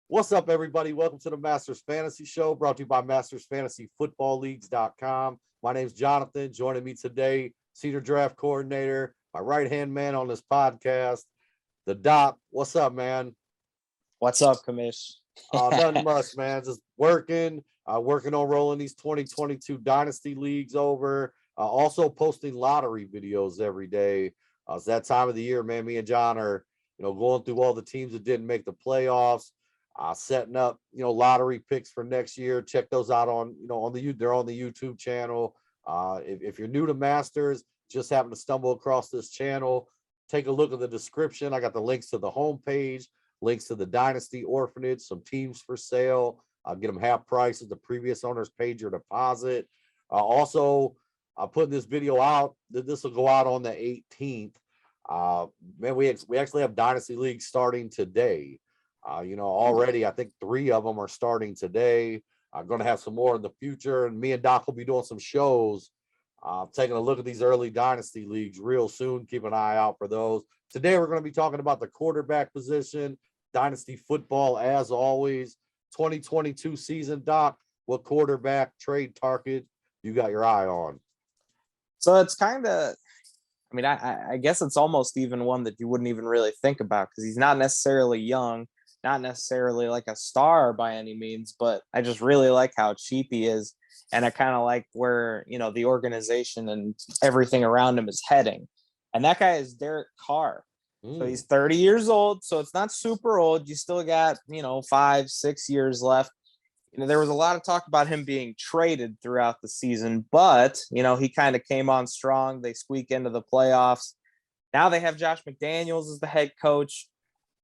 What's up, everybody? Welcome to the Masters Fantasy Show, brought to you by MastersFantasyFootballLeagues.com. My name's Jonathan. Joining me today, Senior Draft Coordinator, my right-hand man on this podcast, the Doc. What's up, man? What's up, Commish? Nothing much, man. Just working on rolling these 2022 Dynasty Leagues over. Also posting lottery videos every day. It's that time of the year, man. Me and John are, going through all the teams that didn't make the playoffs. Setting up, lottery picks for next year. Check those out on, they're on the YouTube channel. If you're new to Masters, just happen to stumble across this channel, take a look at the description. I got the links to the homepage, links to the Dynasty Orphanage, some teams for sale. I'll get them half price if the previous owners paid your deposit. Also, putting this video out. This will go out on the 18th. Man, we actually have Dynasty League starting today. Already I think 3 of them are starting today. I'm going to have some more in the future, and me and Doc will be doing some shows, taking a look at these early Dynasty Leagues real soon. Keep an eye out for those. Today we're going to be talking about the quarterback position, Dynasty football as always. 2022 season, Doc, what quarterback trade target you got your eye on? So it's kind of, I guess it's almost even one that you wouldn't even really think about because he's not necessarily young, not necessarily like a star by any means, but I just really like how cheap he is. And I kind of like where, the organization and everything around him is heading. And that guy is Derek Carr. So he's 30 years old. So it's not super old. You still got, 5-6 years left. There was a lot of talk about him being traded throughout the season, but, he kind of came on strong. They squeak into the playoffs. Now they have Josh McDaniels as the head coach.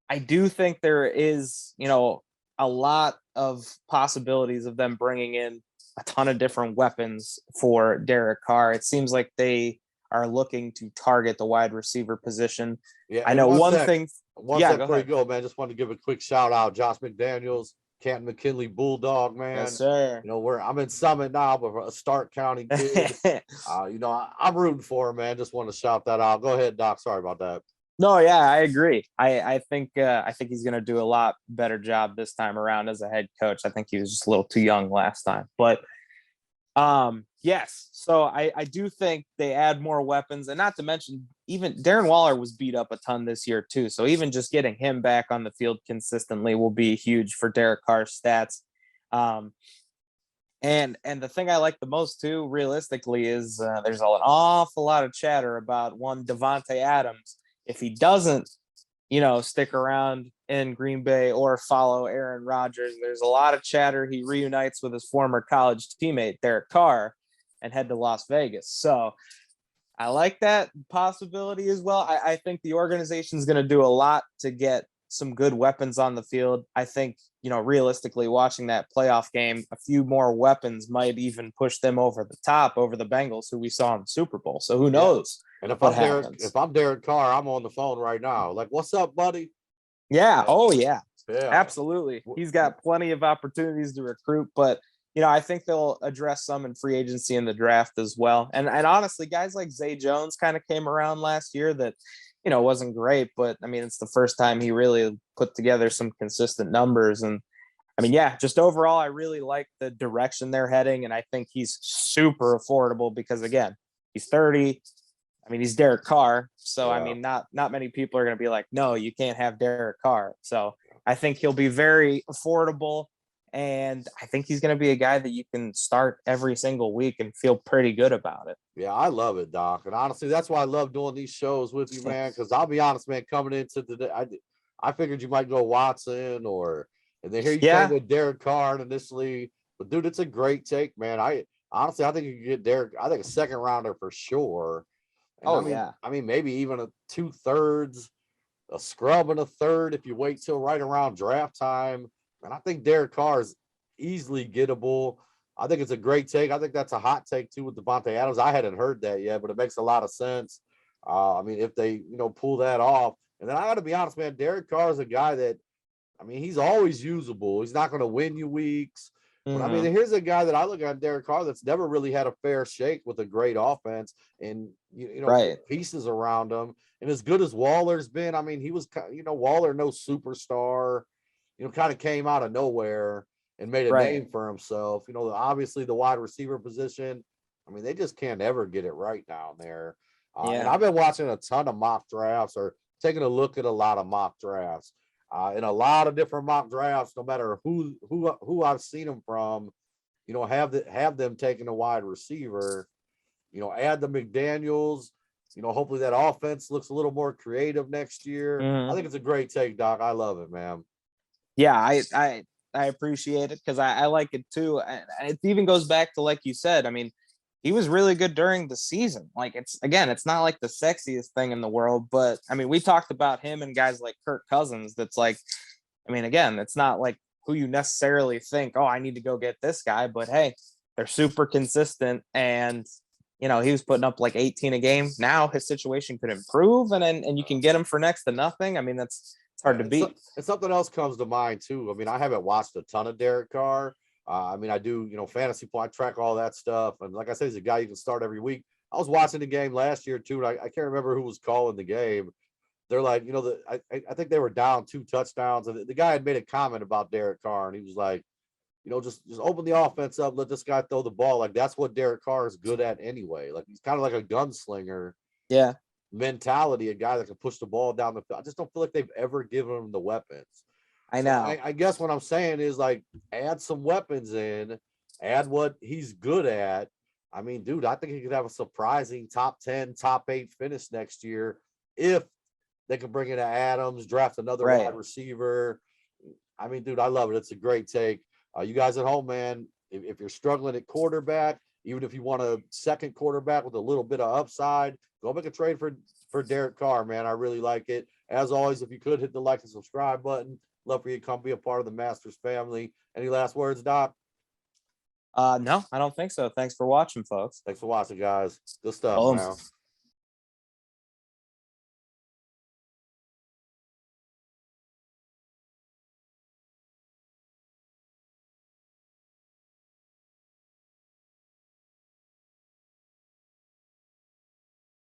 I do think there is, a lot of possibilities of them bringing in a ton of different weapons for Derek Carr. It seems like they are looking to target the wide receiver position. Yeah, I know one thing. One sec before you go, man. Just wanted to give a quick shout out, Josh McDaniels, Canton McKinley Bulldog, man. Yes, sir. I'm in Summit now, but a Stark County kid. I'm rooting for him, man. Just want to shout that out. Go ahead, Doc. Sorry about that. No, yeah, I agree. I think he's going to do a lot better job this time around as a head coach. I think he was just a little too young last time, but yes. So I do think they add more weapons, and not to mention even Darren Waller was beat up a ton this year too. So even just getting him back on the field consistently will be huge for Derek Carr's stats. And the thing I like the most too, realistically, is there's an awful lot of chatter about one Davante Adams. If he doesn't, stick around in Green Bay or follow Aaron Rodgers, there's a lot of chatter he reunites with his former college teammate, Derek Carr, and head to Las Vegas. So I like that possibility as well. I think the organization is going to do a lot to get some good weapons on the field. I think, realistically, watching that playoff game, a few more weapons might even push them over the top over the Bengals, who we saw in the Super Bowl. So who knows? And if I'm Derek Carr, I'm on the phone right now. Like, what's up, buddy? Yeah. Oh, yeah. Absolutely. He's got plenty of opportunities to recruit, but I think they'll address some in free agency in the draft as well. And honestly, guys like Zay Jones kind of came around last year that, wasn't great, but it's the first time he really put together some consistent numbers. And just overall, I really like the direction they're heading. And I think he's super affordable because, again, he's 30. He's Derek Carr. So, not many people are going to be like, no, you can't have Derek Carr. So I think he'll be very affordable. And I think he's going to be a guy that you can start every single week and feel pretty good about it. Yeah, I love it, Doc. And honestly, that's why I love doing these shows with you, man. Because I'll be honest, man, coming into today, I figured you might go Watson and then here you came with Derek Carr initially. But dude, it's a great take, man. I think you can get Derek. I think a second rounder for sure. And maybe even a 2/3, a scrub and a third if you wait till right around draft time. And I think Derek Carr is easily gettable. I think it's a great take. I think that's a hot take too with Davante Adams. I hadn't heard that yet, but it makes a lot of sense. If they, pull that off. And then I got to be honest, man, Derek Carr is a guy that, he's always usable. He's not going to win you weeks. But here's a guy that I look at, Derek Carr, that's never really had a fair shake with a great offense and, pieces around him. And as good as Waller's been, he was, Waller, no superstar. kind of came out of nowhere and made a Right. name for himself. Obviously the wide receiver position, I mean, they just can't ever get it right down there. And Yeah. I've been watching a ton of mock drafts or taking a look at a lot of mock drafts. In a lot of different mock drafts, no matter who I've seen them from, have them taking a wide receiver. Add the McDaniels. Hopefully that offense looks a little more creative next year. I Mhm. think it's a great take, Doc. I love it, man. Yeah, I appreciate it because I like it too. And it even goes back to, like you said, I mean, he was really good during the season. Like, it's not like the sexiest thing in the world, but I mean, we talked about him and guys like Kirk Cousins. That's like, I mean, again, it's not like who you necessarily think, oh, I need to go get this guy, but hey, they're super consistent. And he was putting up like 18 a game. Now his situation could improve, and you can get him for next to nothing. I mean, it's hard to And, beat. and something else comes to mind too. I mean, I haven't watched a ton of Derek Carr. I mean, I do, fantasy point, track all that stuff. And like I said, he's a guy you can start every week. I was watching the game last year too, and I can't remember who was calling the game. They're like, I think they were down 2 touchdowns, and the guy had made a comment about Derek Carr, and he was like, just open the offense up, let this guy throw the ball. Like that's what Derek Carr is good at anyway. Like he's kind of like a gunslinger Yeah, mentality, a guy that can push the ball down the field. I just don't feel like they've ever given him the weapons. I So know. I guess what I'm saying is like add some weapons in, add what he's good at. I mean, dude, I think he could have a surprising top 10, top 8 finish next year if they can bring in Adams, draft another Right. wide receiver. I mean, dude, I love it. It's a great take. You guys at home, man, if you're struggling at quarterback, even if you want a second quarterback with a little bit of upside, go make a trade for Derek Carr, man. I really like it. As always, if you could hit the like and subscribe button, love for you to come be a part of the Masters family. Any last words, Doc? No, I don't think so. Thanks for watching, folks. Thanks for watching, guys. Good stuff, Boom. man.